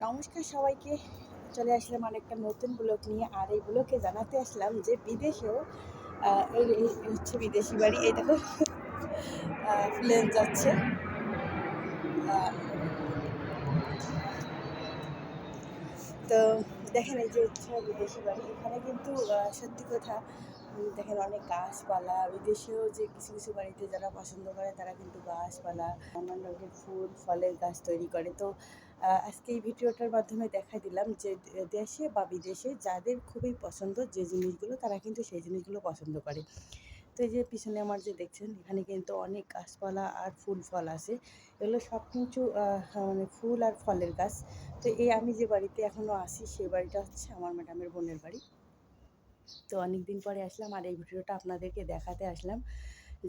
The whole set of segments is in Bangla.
নমস্কার সবাইকে। চলে আসলাম আরেকটা নতুন ব্লগ নিয়ে। আর এই ব্লগে জানাতে আসলাম যে বিদেশেও এই হচ্ছে বিদেশি বাড়ি। এই দেখো প্লেন যাচ্ছে। তো দেখেন এই যে হচ্ছে বিদেশি বাড়ি। এখানে কিন্তু সত্যি কথা দেখেন অনেক গাছপালা। বিদেশেও যে কিছু কিছু বাড়িতে যারা পছন্দ করে তারা কিন্তু গাছপালা, নানান রঙের ফুল ফলের গাছ তৈরি করে। তো আজকে এই ভিডিওটার মাধ্যমে দেখা দিলাম যে দেশে বা বিদেশে যাদের খুবই পছন্দ যে জিনিসগুলো তারা কিন্তু সেই জিনিসগুলো পছন্দ করে। তো এই যে পিছনে আমার যে দেখছেন এখানে কিন্তু অনেক গাছপালা আর ফুল ফল আছে। এগুলো সব কিছু মানে ফুল আর ফলের গাছ। তো এই আমি যে বাড়িতে এখনও আছি সেই বাড়িটা হচ্ছে আমার ম্যাডামের বোনের বাড়ি। তো অনেক দিন পরে আসলাম আর এই ভিডিওটা আপনাদেরকে দেখাতে আসলাম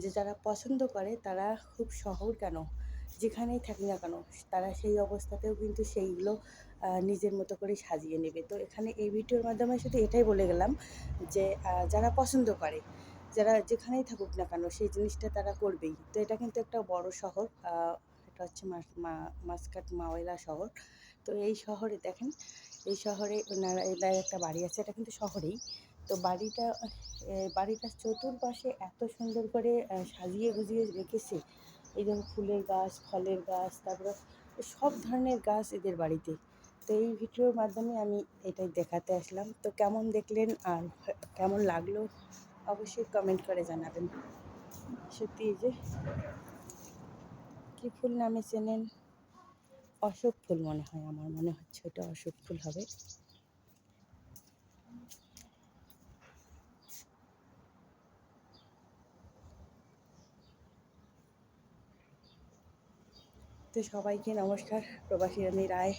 যে যারা পছন্দ করে তারা খুব শহর কেন যেখানেই থাকি না কেন তারা সেই অবস্থাতেও কিন্তু সেইগুলো নিজের মতো করে সাজিয়ে নেবে। তো এখানে এই ভিডিওর মাধ্যমে শুধু এটাই বলে গেলাম যে যারা পছন্দ করে যারা যেখানেই থাকুক না কেন সেই জিনিসটা তারা করবেই। তো এটা কিন্তু একটা বড় শহর। এটা হচ্ছে মাসকাট মাওয়েলা শহর। তো এই শহরে দেখেন এই শহরে এনার একটা বাড়ি আছে, এটা কিন্তু শহরেই। তো বাড়িটার চতুর্পাশে এত সুন্দর করে সাজিয়ে গুজিয়ে রেখেছে। এই যেমন ফুলের গাছ, ফলের গাছ, তারপরে সব ধরনের গাছ এদের বাড়িতে। তো এই ভিডিওর মাধ্যমে আমি এটাই দেখাতে আসলাম। তো কেমন দেখলেন আর কেমন লাগলো অবশ্যই কমেন্ট করে জানাবেন। সত্যি এই যে কী ফুল নামে চেনেন? অশোক ফুল মনে হয়, আমার মনে হচ্ছে ওটা অশোক ফুল হবে। তো সবাইকে নমস্কার। প্রবাসী রানী রায়।